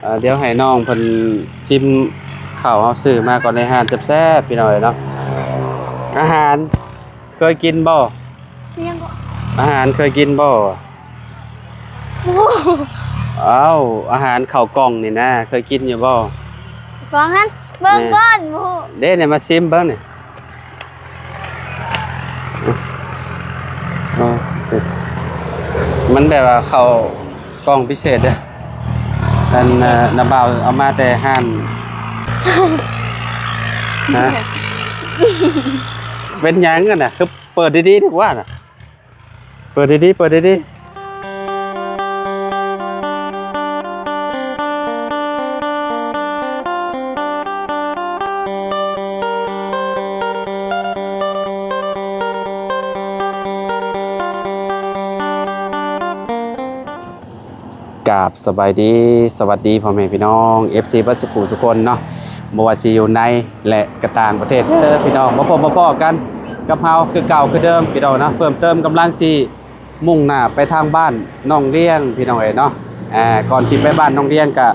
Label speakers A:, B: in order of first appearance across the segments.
A: เดี๋ยวให้น้องเพิ่นซิมข้าวเฮาซื้อมาก่อนในห้างแซ่บๆพี่น้อยเนาะอาหารเคยกินบ่
B: ยังก็
A: อาหารเคยกินบ่
B: โอ้
A: อ้าวอาหารข้าวกล่องนี่นะเคยกินอยู่บ่
B: ฟังนั้นเบิ่งก่อนโอ้
A: เด้เนี่ยมาซิมเบิ่งนี่อ๋อมันแบบว่าข้าวกล่องพิเศษเด้ออันน้าบ่าวเอามาแต่ห้านนะเป็นหยังกันน่ะคือเปิดดีๆดีกว่าน่ะเปิดดีๆเปิดดีๆกราบสบายดีสวัสดีพ่อแม่พี่น้อง FC บัสสุขุสุคนเนาะบ่ว่าสิอยู่ในและกระต่างประเทศพี่น้องมาพบมาพ้อกันกับเฮาคือเก่าคือเดิมพี่น้องนะเพิ่มเติมกำลังสิมุ่งหน้าไปทางบ้านน้องเลี้ยงพี่น้องเอ้ยเนาะก่อนสิไปบ้านน้องเลี้ยงก็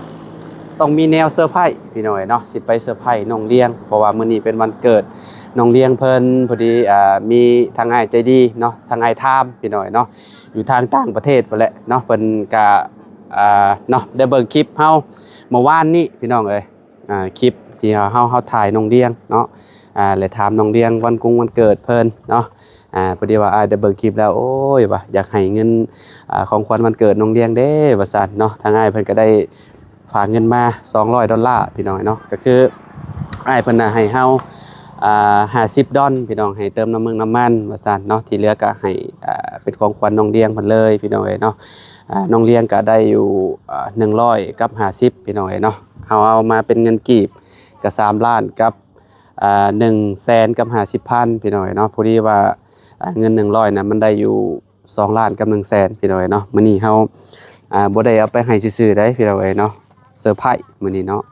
A: ต้องมีแนวเซอร์ไพรส์พี่น้องเอ้ยเนาะสิไปเซอร์ไพรส์น้องเลี้ยงเพราะว่ามื้อนี้เป็นวันเกิดน้องเลี้ยงเพิ่นพอดีมีทางอ้ายใจดีเนาะทางอ้ายทามพี่น้องเอ้ยเนาะอยู่ทางต่างประเทศพุ่นแหละเนาะเพิ่นก็เนาะได้เบิ่งคลิปเฮาเมื่อวานนี้พี่น้องเอ้ยคลิปที่เฮาถ่ายน้องเลี้ยงเนาะเลยถามน้องเลี้ยงวันเกิดเพิ่นเนาะพอดีว่าได้เบิ่งคลิปแล้วโอ้ยว่าอยากให้เงินของขวัญวันเกิดน้องเลี้ยงเด้ว่าซั่นเนาะทางอ้ายเพิ่นก็ได้ฝากเงินมา$200พี่น้องเนาะก็คืออ้ายเพิ่นน่ะให้เฮา$50พี่น้องให้เติมน้ำมันว่าซั่นเนาะที่เหลือก็ให้เป็นของขวัญน้องเลี้ยงเพิ่นเลยพี่น้องเอ้ยเนาะน้องเลี้ยงก็ได้อยู่100กับ50พี่น้องเอ้ยเนาะเอามาเป็นเงินกีบก็3ล้านกับ100,000กับ50,000พี่น้องเอ้ยเนาะพอดีว่าเงิน100น่ะมันได้อยู่2ล้านกับ100,000พี่น้องเอ้ยเนาะมื้อนี้เฮาบ่ได้เอาไปให้ซื่อๆได้พี่น้องเอ้ยเนาะเซอร์ไพรส์มื้อนี้เนาะ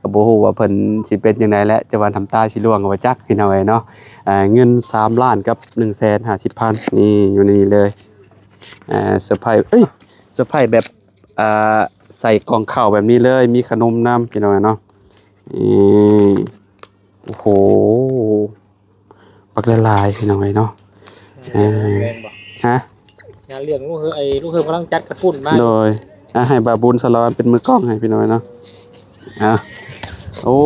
A: ก็บ่ฮู้ว่าเพิ่นสิเป็นจังไดและจะว่าทำตาสิร่วงก็บ่จักพี่น้องเอ้ยเนาะเงิน3ล้านกับ150,000นี่อยู่นี่เลยเซอร์ไพรส์เซอร์ไพรส์แบบใส่กล่องข้าวแบบนี้เลยมีขนมน้ำพี่น้องเนาะโอ้โหปักละลายพี่น้องเนาะฮะ
C: งานเลี้ยงลูกคือลูกคือกำลังจัดกระปุ่นมา
A: โดยให้บาบุญสลอนเป็นมือกล้องให้พี่น้องเนาะโอ้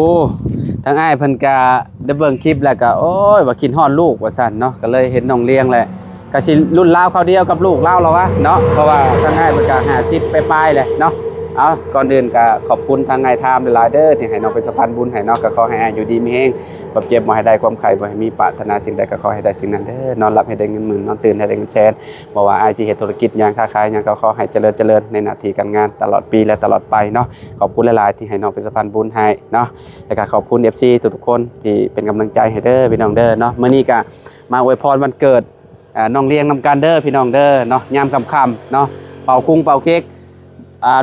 A: ทั้งอ้ายเพิ่นกะได้เบิ่งคลิปแล้วก็โอ้ยว่ากินฮอดลูกว่าซั่นเนาะก็เลยเห็นน้องเลี้ยงแหละก็สิรุ่นราวเขาเดียวกับลูกเราวะเนาะเพราะว่าทั้งอ้ายเพิ่นก็50ปลายๆเลยเนาะก่อนอื่นก็ขอบคุณทางอ้ายทามหลายๆเด้อที่ให้น้องเป็นสะพานบุญให้เนาะก็ขอให้อ้ายอยู่ดีมีแฮงบ่เจ็บบ่ให้ได้ความไข้บ่ให้มีปรารถนาสิ่งใดก็ขอให้ได้สิ่งนั้นเด้อนอนหลับให้ได้เงินหมื่นนอนตื่นให้ได้เงินแสนบ่ว่าอ้ายสิเฮ็ดธุรกิจหยังค้าขายหยังก็ขอให้เจริญในหน้าที่การงานตลอดปีและตลอดไปเนาะขอบคุณหลายๆที่ให้น้องเป็นสะพานบุญให้เนาะแล้วก็ขอบคุณ FC ทุกๆคนที่เป็นกำลังใจให้เด้อพี่น้องเด้อเนาะมื้อนี้ก็มาอวยพรวันเกิดน้องเลี้ยงนำกันเด้อพี่น้องเด้อเนาะยามค่ำๆเนาะเป่าคุ้งเป่าเค้ก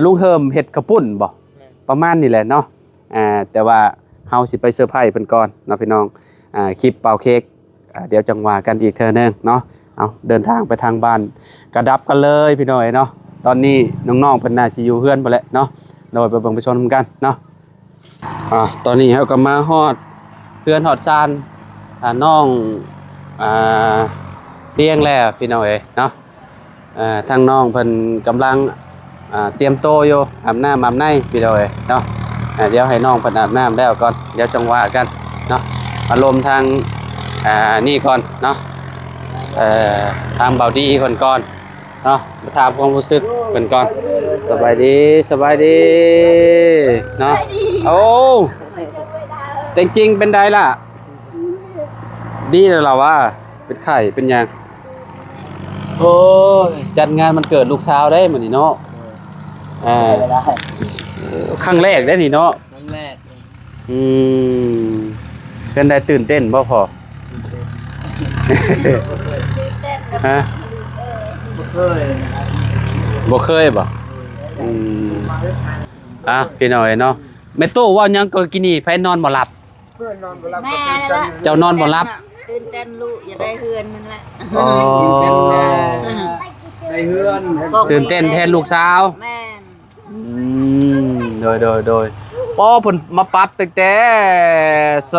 A: ลุงเฮิมเฮ็ดกระปุ่นบ่ประมาณนี้แหละเนาะแต่ว่าเฮาสิไปเซอร์ไพรส์เพิ่นก่อนเนาะพี่น้องคลิปเป่าเค้กเดี๋ยวจังว่ากันอีกเทื่อนึงเนาะเอาเดินทางไปทางบ้านกระดับกันเลยพี่น้อยเนาะตอนนี้น้องๆเพิ่นน่าสิอยู่เฮือนบ่แหละเนาะโดยไปเบิ่งไปชมกันเนาะตอนนี้เฮาก็มาฮอดเฮือนฮอดซานน้องเลี้ยงแล้วพี่น้อยเนาะทางน้องเพิ่นกำลังเตรียมโตอยู่อาบน้ำอาบในพี่น้อยเนาะเดี๋ยวให้น้องเพิ่นอาบน้ำแล้วก่อนเดี๋ยวจังว่ากันเนาะอารมณ์ทางนี่ก่อนเนาะทางเบาดีคนก่อนเนาะมาถามความรู้สึกคนก่อนสบายดีสบายดีเนาะโอ้จริงๆเป็นไดล่ะดีแล้วเราว่าเป็นไข่เป็นยังโอ้จัดงานมันเกิดลูกสาวได้เหมือนนี่เนาะครั้งแรกได้นี่เนาะ
C: ครั้งแรก
A: เป็นได้ตื่นเต้นบ่พอฮะบ่เคยบ่พี่น้อยเนาะแม่โตว่ายังก็กินนี่ไผนอนบ่หลับ
B: แม่
A: เจ้านอนบ่หลับ
B: ตื่นเต้นลูกอย่าได้เฮือนมันแหละ
C: ได้เฮือน
A: ตื่นเต้นแทนลูกสาว
B: แม่
A: โดยป้อเพิ่นมาปรับตั้งแต่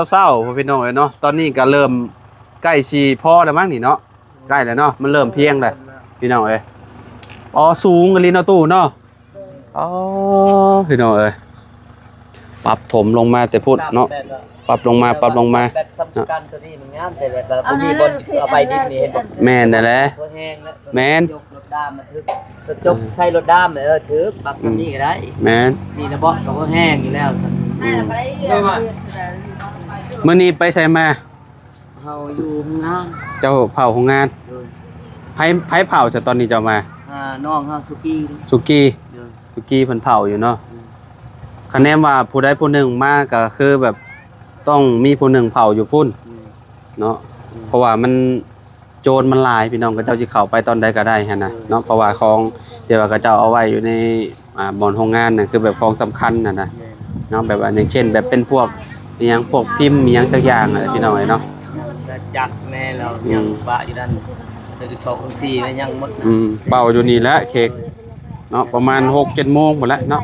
A: เช้าๆพ่อพี่น้องเอ้ยเนาะตอนนี้ก็เริ่มใกล้สิพอแล้วมั้งนี่เนาะใกล้แล้วเนาะมันเริ่มเพียงแล้วพี่น้องเอ้ยอ๋อสูงกะลีเนาะตู้เนาะอ๋อพี่น้องเอ้ยปรับถมลงมาแต่พูดเนาะปรับลงมา
D: แบบสำคัญตัวนี้มันงามแต่แบบบ่มีบนเอาไปดินนี่เห็นบ่
A: แม่นนั่นแหละ
D: ตัวแห้งแล้ว
A: แม่น
D: ยกรถด้ามมาถึกรถจกใส่รถด้ามถึกปรับซำนี้ก็ได้
A: แม่น
D: นี่ระเบาะก็แห้งอยู่แล้วซั่น
A: มื้อนี้ไปไสมา
D: เฮาอยู่ข้างล่าง
A: เจ้าเผาของงาน
D: โดย
A: ไผเผาจะตอนนี้เจ้ามา
D: น้องเฮาสุกี้
A: สุกี้
D: โดย
A: สุกี้เพิ่นเผาอยู่เนาะคะแนนว่าผู้ใดผู้หนึ่งมาก็คือแบบต้องมีผู้หนึ่งเผาอยู่พุ่นเนาะเพราะว่ามันโจรมันหลายพี่น้องก็เจ้าสิเข้าไปตอนใดก็ได้หั่นน่ะเนาะเพราะว่าของที่ว่าเขาเจ้าเอาไว้อยู่ในบ่อนโรงงานน่ะคือแบบของสำคัญน่ะนะเนาะแบบว่าอย่างเช่น แบบเป็นพวกอีหยังพวกพิมพ์อีหยังสักอย่างอะไรพี่น้องเอ้ยเนาะ
D: จักแม่เรายังบะอยู่ด้าน2-4มันยังหมดนะ
A: เป่าอยู่นี่แหละเค้กเนาะประมาณ 6-7 โมงหมดแล้วเนาะ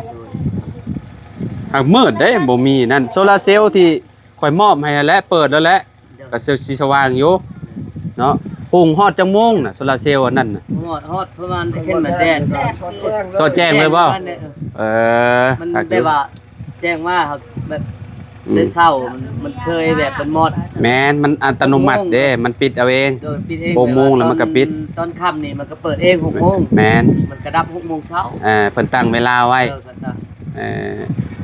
A: หากมืดเด้บ่มีนั่นโซลาร์เซลล์ที่ข่อยมอบให้แล้วเปิดแล้วแหละก็สิสว่างอยู่เนาะพุ่งฮอดจังโมงน่ะโซลาร์เซลล์อันนั้นน่ะ
D: ฮอดประมาณขึ้นมาแดด
A: สอดแจ้งเลยบ่
D: มันได้ว่าแจ้งว่าครับแบบได้เศร้ามันเคยแบบเป็นมอด
A: แม่นมันอัตโนมัติเด้มันปิดเอาเอง
D: โดนปิดเอง
A: 6 โมงแล้วมันก็ปิด
D: ตอนค่ำนี่มันก็เปิดเอง6 โมง
A: แม่น
D: มันกระดับ6 โมงเช้า
A: เพิ่นตั้งเวลาไว้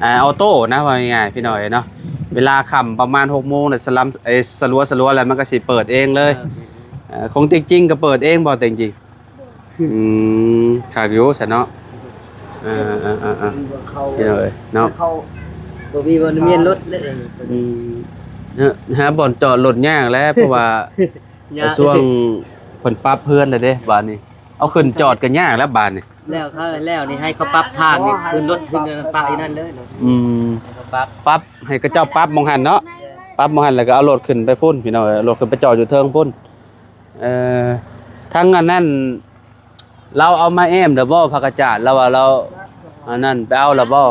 A: ออโต้นะว่าง่ายๆพี่น้อยเนาะเวลาค่ำประมาณ 6 โมงน่ะสลัวแล้วมันก็สิเปิดเองเลยคงจริงๆก็เปิดเองบ่แต่จริงขาดอยู่ซะเนาะ
D: เขา
A: พี่น้อยเนาะ
D: เขาบ่มีบ่มีรถเลย
A: หาบ่อนจอดรถยากแล้วเพราะว่าช่วงเพิ่นปรับเพื่อนแล้วเด้บ้านนี้เอาขึ้นจอดก็ยากแล้วบ้านนี้
D: แล้วนี่ให้เขาปรับทางนี่ขึ้นรถขึ้นปะอีนั่นเลย
A: ปรับให้กระเจ้าปรับมองหันเนาะปรับมองหันแล้วก็เอารถขึ้นไปพุ่นพี่น้อยรถขึ้นไปจอดอยู่เทิงพุ่นทั้งอันนั้นเราเอามาแอมเด้อบ่ผักกาดจาดแล้วว่าเราอันนั้นไปเอาแล้วบ่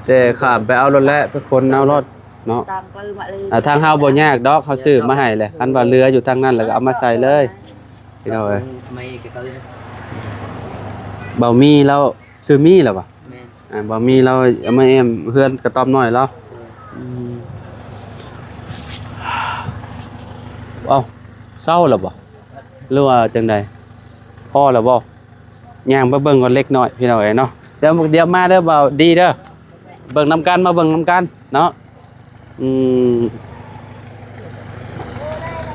A: แต่ข้ามไปเอารถแล้วไปคนเอารถเนาะทางเฮาบ่ยากดอกเขาซื้อมาให้แหละคันว่าเรืออยู่ทางนั้นแล้วก็เอามาใส่เลยพี่น้องเอ้ยบ่มีแล้วซื้อมีแล้วบ่บ่มีเราเอามาแอมเพื่อนกระต๊อบน้อยแล้วเอ้าเศร้าแล้วบ่หรือว่าจังไดพอแล้วบ่ย่างไปเบิ่งก่อนเล็กน้อยพี่น้องเอ้ยเนาะเดี๋ยวมาเด้อบ่าวดีเด้อเบิ่งนำกันมาเบิ่งนำกันเนาะ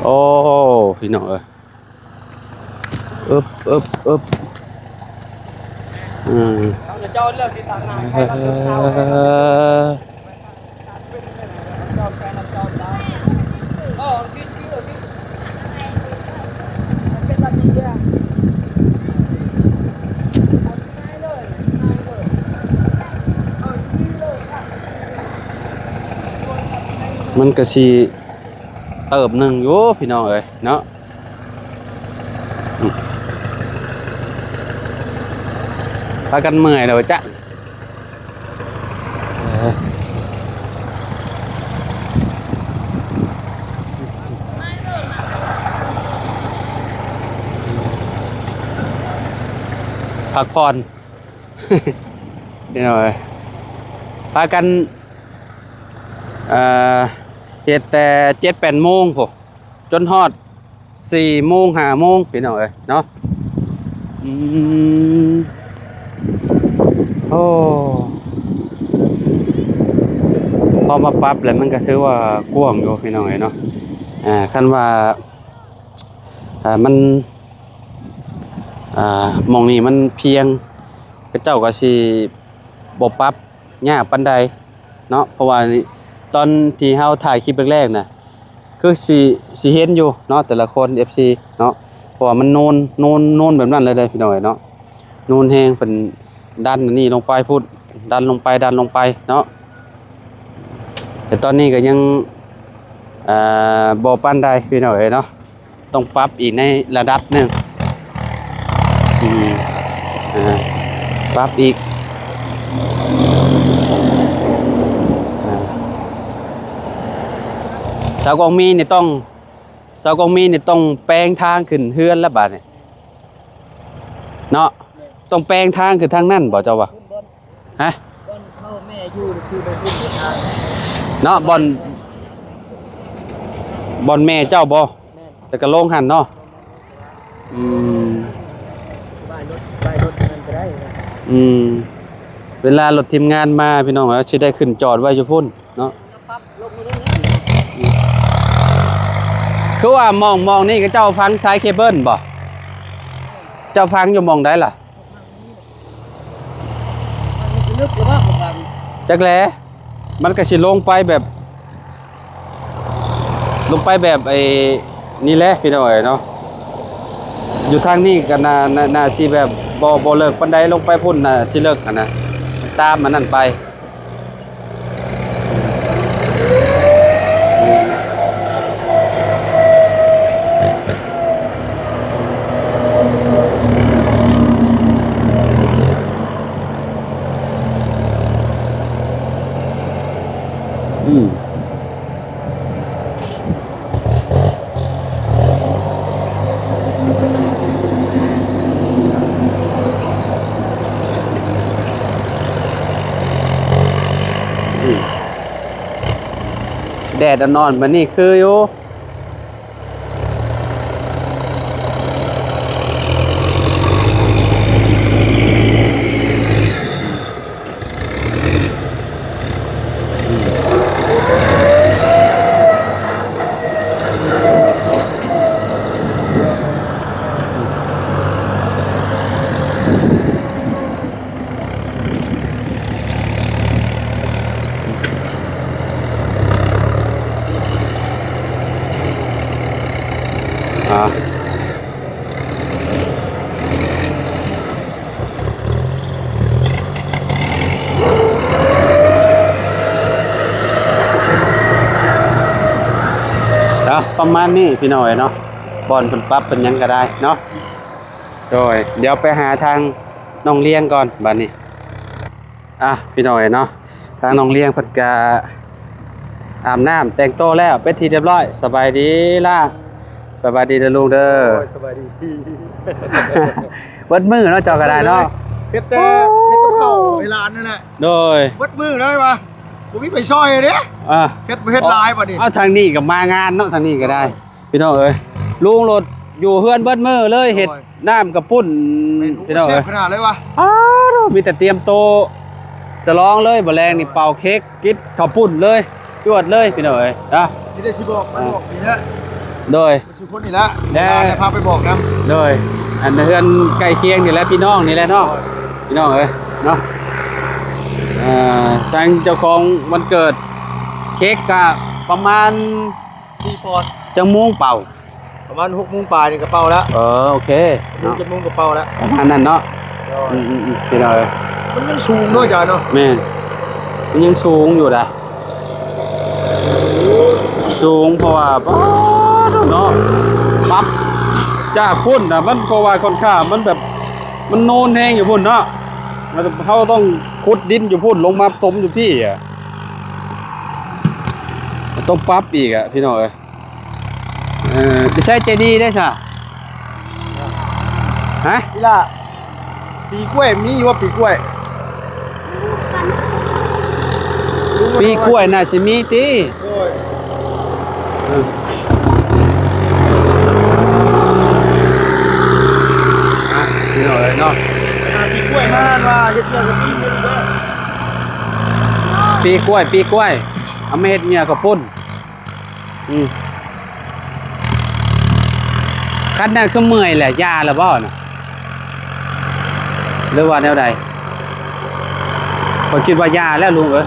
A: โอ้พี่น้องเอ้ยอึบ
D: เจ้าเลือกที่ทาง
A: มันก็สิเติบหนึ่งอยู่พี่น้องเอ้ยเนาะพากันเมื่อยแล้วจ้ะพักผ่อนพี่น้องเอ้ยพากันเฮ็ดแต่7-8 โมงพวกจนฮอด4 โมง 5 โมงพี่น้องเอ้ยเนาะโอ้พอมาปรับแล้วมันก็ถือว่ากว้างอยู่พี่น้องเอ้ยเนาะคันว่ามันมองนี่มันเพียงพระเจ้าก็สิบ่ปรับยากปานใดเนาะเพราะว่าตอนที่เฮาถ่ายคลิปแรกๆน่ะคือสิเห็นอยู่เนาะแต่ละคน FC เนาะเพราะว่ามันโนนแบบนั้นเลยพี่น้องเนาะโนนแฮงเป็นดันนี่ลงไปพูดดันลงไปเนาะแต่ตอนนี้ก็ยังบ่ปานใดพี่น้องเนาะต้องปรับอีกในระดับหนึงโอ ปรับอีกเสากองมีนี่ต้องแปลงทางขึ้นเฮือนแล้วบาดนี่เนาะต้องแปลงทางขึ้นทางนั่นบ่เจ้าวะฮะ
D: บ่อนเข้าแม่อยู่ชื่อไปพุ่นทาง
A: เนาะบอนแม่เจ้าบ่
D: แม่น
A: แต่ก็ลงหันเนาะอืม
D: บ้านรถนั่นก็ได้นะ
A: อืมเวลารถทีมงานมาพี่น้องแล้วสิได้ขึ้นจอดไว้อยู่พุ่นเนาะ
D: ปั๊บลงมาเลย
A: คือว่ามองนี่ก็เจ้าฟังสายเคเบิลบ่เจ้าฟังอยู่มองได้ล่ะ
D: มันลึกหรือว่าผมฟัง
A: จักแลมันก็สิลงไปแบบไอ้นี่แหละพี่น้องเอ้ยเนาะอยู่ทางนี้ก็น่าสิแบบบ่เลิกปานใดลงไปพุ่นน่ะสิเลิกอันน่ะตามมันนั่นไปอืมแดดนอนมันนี่คืออยู่ประมาณนี้พี่น้อยเนาะบอลเพิ่นปรับเป็นหยังก็ได้เนาะโดยเดี๋ยวไปหาทางน้องเลี้ยงก่อนบัดนี้พี่น้อยเนาะทางน้องเลี้ยงเพิ่นก็อาบน้ำแต่งตัวแล้วเป็นที่เรียบร้อยสบายดีล่ะสบายดีเด้อลุงเด้อ
C: สบายดี
A: เบิดมือเนาะเจ้าก็ได้เนาะ
C: เฮ็ดกับข้าวเวลานั่นแหละ
A: โดย
C: เบิดมือได้ป่ะผมมีไปซอยเด้ เฮ็ดลายป่ะนี่
A: เอาทางนี้ก็มางานเนาะทางนี้ก็ได้พี่น้องเอ้ยลุงรถอยู่เฮือนเบิดมือเลยเฮ็ดน้ำกับปุ้นพี่น้อง
C: เช
A: เอ้
C: ฟ
A: ย
C: ขนาดเลยวะ
A: มีแต่เตรียมโตะฉลองเลยบ่แรงนี่เป่าเค้กกินข้าวปุ้นเลยจวดเลยพี่น้องเอ้ยนะ
C: นี่ได้สิบอกมันบอกนี่แหละ
A: โดย
C: คือคนนี่แหละพาไปบอกนะ
A: โดยอันเฮือนใกล้เคียงนี่แหละพี่น้องนี่แหละเนาะพี่น้องเอ้ยเนาะทางเจ้าของวันเกิดเค้กก็ประมาณ
C: 4 ปอนด์
A: จังโมงเป่า
C: ประมาณ6 โมงปลายนี่กระเป๋าแล้ว
A: โอเค
C: 7 โมงกระเป๋าแล้ว
A: ประมาณนั้นเนาะพี่น้องเอ้ย
C: มันยังสูงด้วยจ้ะเนาะ
A: แม่นมันยังสูงอยู่นะสูงเพราะว่าเนาะปั๊บจากพุ่นนะมันเพราะว่าค่อนข้างมันแบบมันโนนแห้งอยู่พุ่นเนาะเขาต้องขุดดินอยู่พุ่นลงมาถมอยู่ที่ต้องปรั๊บอีกพี่น้องเอ้ยจะใช้เจดีย์ได้ใช่ฮะ
C: นี่ล่ะปีกล้วยมีว่าปีกล้วย
A: ปีกล้วยน่าสิมีติ
C: โอ้ย
A: พี่น้องเอ้ยเนาะ
C: ปีกล้วยมาว่าเฮ็ดเรื่องกับปีกล้วยเด้อ
A: ปีกล้วยเอามาเฮ็ดเมียกับปุ้นคันนั้นคือเมื่อยแหละยาแล้วบ่น่ะหรือว่าแนวใดผมคิดว่ายาแล้วลุงเอ้ย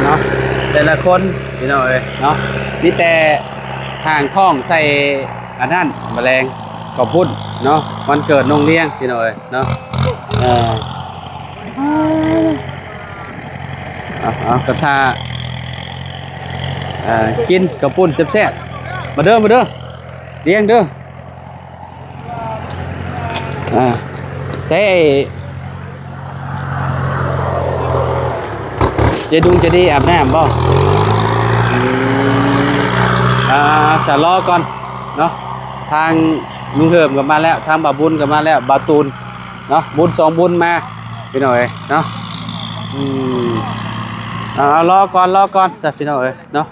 A: เนาะแต่ละคนพี่น้องเอ้ยเนาะมีแต่ทางท้องใส่อันนั้นแมลงขอบพุ่นเนาะวันเกิดน้องเลี้ยงพี่น้องเอ้ยเนาะเอากระทา กินกระปุ่นแซ่บๆมาเด้อเลี้ยงเด้อใส่จะดุงจะดีอาบน้ำบ่สารอก่อนเนาะทางลุงเหิมกลับมาแล้วทางบ่าวบุญกลับมาแล้วบ่าวตูนเนาะบุญ2บุญมาพี่น้อยเนาะรอก่อนจ้ะพี่น้อยเนาะ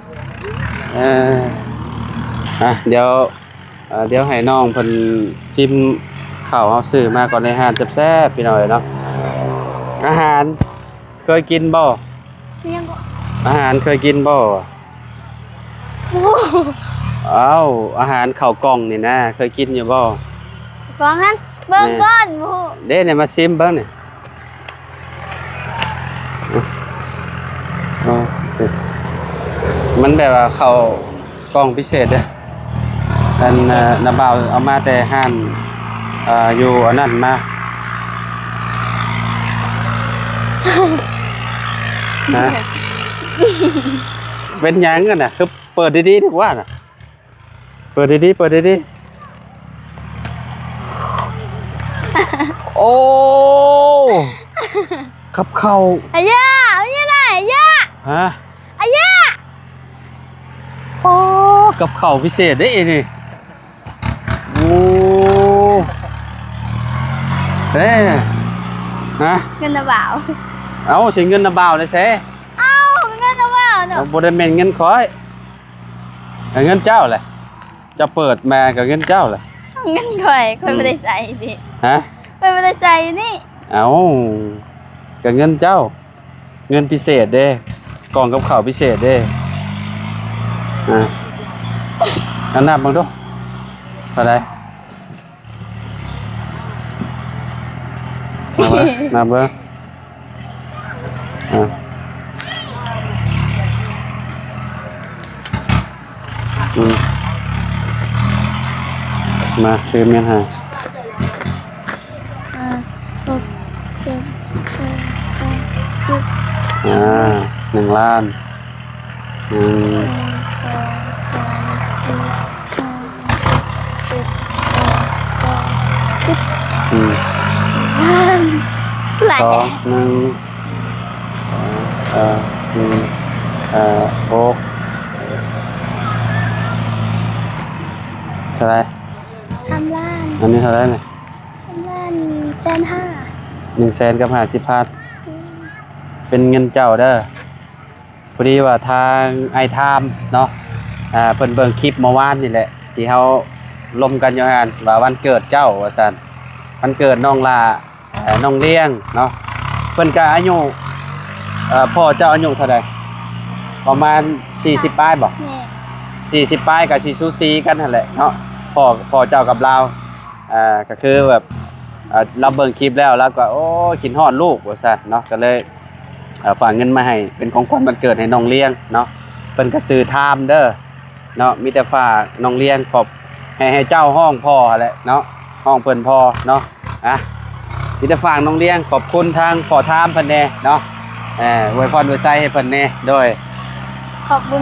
A: เดี๋ยวให้น้องเพิ่นซิมข้าวเฮาซื้อมาก่อนในห้างแซ่บๆพี่น้อยเนาะอาหารเคยกินบ่อาหารเคยกินบ่อาหารข้าวกล่องนี่นะเคยกินอยู่บ่
B: กองนั้นเบิ่งก่อนหมู
A: เด้เนี่ยมาซิมเบิ่งนี่มันแบบว่าข้าวกล่องพิเศษเด้ออันน้าบ่าวเอามาแต่ห้านอยู่อันนั้นมานะเป็นหยังกันน่ะคือเปิดดีๆดีกว่าน่ะเปิดดีโอ้กับข้าว
B: อายาไหนอายา
A: ฮะ
B: อายา
A: โอ้กับข้าวพิเศษเด้นี่โอ้เด้ฮะ
B: เงินน่ะบ่าว
A: เอาสิเงินน่ะบ่าวเลยแซ่
B: เงินน่ะบ่าวเนาะ
A: บ่ได้แม่นเงินข้อยเงินเจ้าแหละจะเปิดมากับเงินเจ้าแหละ
B: เงินข่อยบ่ได้ใส่ดิ
A: ฮะ
B: ข่อยบ่ได้ใส่นี่
A: เอากับเงินเจ้าเงินพิเศษเด้กล่องกับข้าวพิเศษเด้อันนับบ้างดูเท่าไหร่นับเบอร์มาเติมเงินให้1 ล้าน
B: หลาย
A: 6เท่าไร
B: 3 ล้าน
A: อันนี้เท่าไรเนี่ย
B: 3 ล้าน150,000
A: 100,000กับ50,000เป็นเงินเจ้าเด้อพอดีว่าทางไอไทม์เนาะเพิ่นเบิ่งคลิปเมื่อวานนี่แหละที่เฮาลมกันอยู่งานว่าวันเกิดเจ้าว่าซั่นวันเกิดน้องลาน้องเลี้ยงเนาะเพิ่นก็อายุพ่อเจ้าอายุเท่าใดประมาณ40ปลายบ่40ปลายก็สิสูสีกันนั่นแหละเนาะพ่อเจ้ากับเราก็คือแบบเราเบิ่งคลิปแล้วก็โอ้กินฮอดลูกว่าซั่นเนาะก็เลยฝากเงินมาให้เป็นของขวัญวันเกิดให้น้องเลี้ยงเนาะเพิ่นก็ซื้อไทม์เด้อเนาะมีแต่ฝากน้องเลี้ยงขอบให้เจ้าห้องพ่อแหละเนาะห้องเพิ่นพ่อเนาะมีแต่ฝากน้องเลี้ยงขอบคุณทางขอไทม์เพิ่นแน่เนาะอวยพรอวยไสให้เพิ่นแน่โดย
B: ขอบคุณ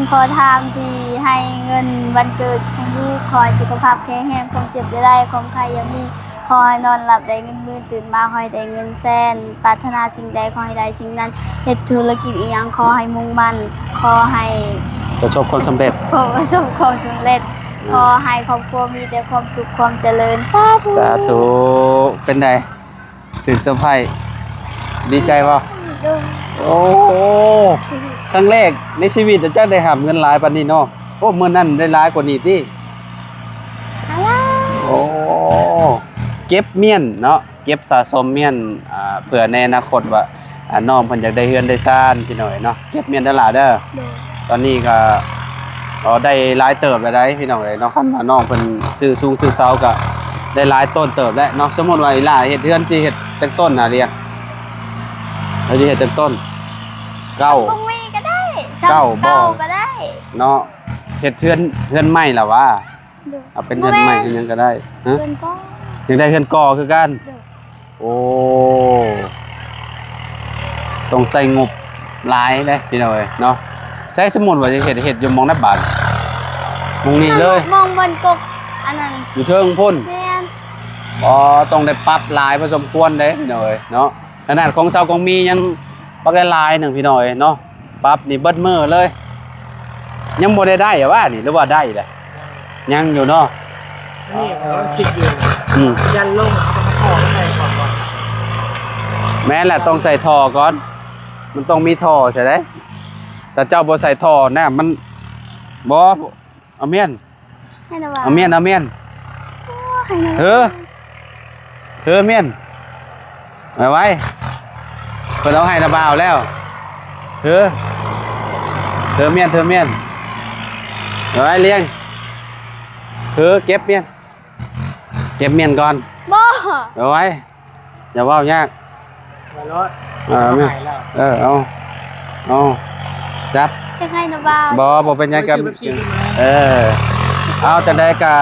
B: พอทามที่ให้เงินวันเกิดของลูกขอสุขภาพแข็งแรงความเจ็บได้ความใครยังมีขอให้นอนหลับได้เงินหมื่นตื่นมาขอให้ได้เงินแสนปรารถนาสิ่งใดขอให้ได้สิ่งนั้นเฮ็ดธุรกิจอีหยังขอให้มุ่งมั่นขอให้
A: ประสบความสำเร็จ
B: ขอให้ครอบครัวมีแต่ความสุขความเจริญ
A: สาธุเป็นไงถึงเซอร์ไพรส์ดีใจป่ะโอ้ครั้งแรกในชีวิตจะได้หาเงินหลายปานนี้เนาะโอ้มื้อนั้นได้หลายกว่านี้ติโอ้เก็บเมียนเนาะเก็บสะสมเมียนเผื่อในอนาคตว่าน้องเพิ่นอยากได้เฮือนได้ซ่านพี่หน่อยเนาะเก็บเมียนได้หลายเด้อตอนนี้ก็ได้หลายเติบแล้วได้พี่น้องเอ้ยเนาะคันว่าน้องเพิ่นซื้อสูงซื้อเซาก็ได้หลายต้นเติบแล้วเนาะสมมุติว่าอีหล่าเฮ็ดเฮือนสิเฮ็ดจักต้นน่ะเรียกเฮาสิเฮ็ดจักต้น9
B: ก็มีก็ได้9บ่ก็ได้
A: เนาะเฮ็ดเฮือนใหม่ล่ะว่าเอาเป็นเฮือนใหม่คือหยังก็ได้ฮะเฮือนก่อจังได้เฮือนก่อคือกันโอ้ต้องใส่งบหลายเลยพี่น้องเอ้ยเนาะ ใช้สมุนว่าจะเห็ดอยู่มองหน้าบานมองนี่เลย
B: มองบนกกอันนั้น
A: อยู่เทิงพุ่น
B: แม่น
A: อ๋อต้องได้ปรับลายผสมควรเด้พี่น้อยเนาะขนาดของเซาของมียังปรับได้ลายหนึ่งพี่น้อยเนาะปรับนี่เบิดมือเลย ยังบ่ได้เหรอว่านี่หรือว่าได้แหละยังอยู่เนาะ
E: นี่ผมคิดอยู่
A: อืม
E: ยันลงเอามาขอใส่ก่อนก่อน
A: แม้แหละต้องใส่ท่อก่อน มันต้องมีท่อใช่ไหมแต่เจ้าบ่ใส่ท่อนะมันบ่เอาเมียน
B: ให้นะว่า
A: เอาเมียนเอาเมียน
B: ให้นะ
A: เออเมียนไว้เพิ่นเอาให้ระบาวแล้วเธอเมียนเอาไว้เลี้ยงเก็บเมียนก่อน
B: บ่
A: เอาไว้อย่าว่ายาก
E: มารถ
A: เมียน
E: หายแล้ว
A: เอาจับ
B: จะให้นะว่า
A: บ่เป็นหยังกับ
E: ซื้อเป๊ปซี่ขึ้นมา
A: เอาจังได้ก็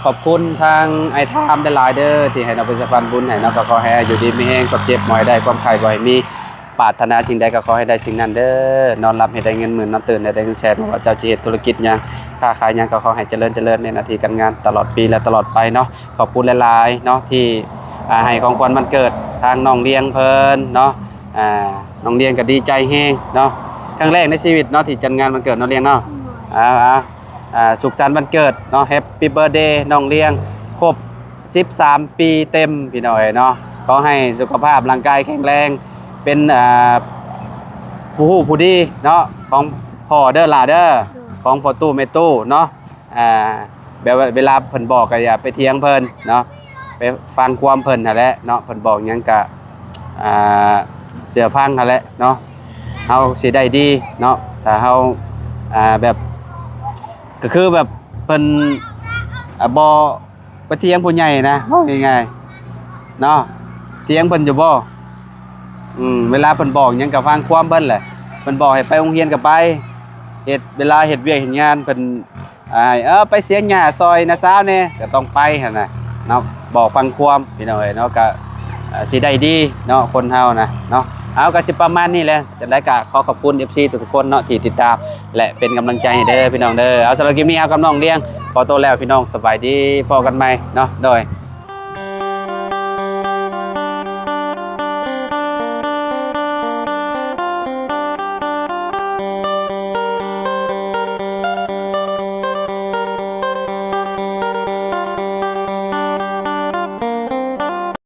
A: ขอบคุณทางไอ้ทามได้หลายเด้อที่ให้เราเป็นสะพานบุญให้เราก็ขอให้อยู่ดีมีแฮงความเจ็บหมอยได้ความไข้บ่ให้มีปรารถนาสิ่งใดก็ขอให้ได้สิ่งนั้นเด้อนอนหลับให้ได้เงินหมื่นนอนตื่นให้ได้เงินแสนว่าเจ้าจะเฮ็ดธุรกิจหยังค้าขายหยังก็ขอให้เจริญในหน้าที่การงานตลอดปีและตลอดไปเนาะขอบคุณหลายๆเนาะที่ให้ของขวัญวันเกิดทางน้องเลี้ยงเพิ่นเนาะน้องเลี้ยงก็ดีใจแฮงเนาะครั้งแรกในชีวิตเนาะที่จัดงานวันเกิดน้องเลี้ยงเนาะสุขสันต์วันเกิดเนาะ Happy Birthday น้องเลี้ยงครบ13 ปีเต็มพี่น้อยเนาะขอให้สุขภาพร่างกายแข็งแรงเป็นผู้ฮู้ผู้ดีเนาะของพ่อเด้อหล่าเด้อของพ่อตู้แม่ตู้เนาะแบบเวลาเพิ่นบอกก็อย่าไปเถียงเพิ่นเนาะไปฟังความเพิ่นนั่นแหละเนาะเพิ่นบอกหยังก็เชื่อฟังนั่นแหละเนาะเฮาสิได้ดีเนาะถ้าเฮาแบบก็คือแบบเพิ่นบ่ไปเถียงผู้ใหญ่นะเว้าง่ายๆเนาะเถียงเพิ่นอยู่บ่เวลาเพิ่นบอกหยังก็ฟังความเพิ่นแหละเพิ่นบอกให้ไปโรงเรียนก็ไปเฮ็ดเวลาเฮ็ดเวียกเฮ็ดงานเพิ่นไปเสียหญ้าซอยน้าสาวแน่ก็ต้องไปหั่นน่ะเนาะบอกฟังความพี่น้องเอ้ยเนาะก็สิได้ดีเนาะคนเฮานะเนาะเอาก็สิประมาณนี้แหละจังได๋ก็ขอขอบคุณ FC ทุกๆคนเนาะที่ติดตามและเป็นกำลังใจให้เด้อพี่น้องเด้อเอาสำหรับคลิปนี้เอากับน้องเลี้ยงขอตัวแล้วพี่น้องสบายดีพอกันใหม่เนาะโดย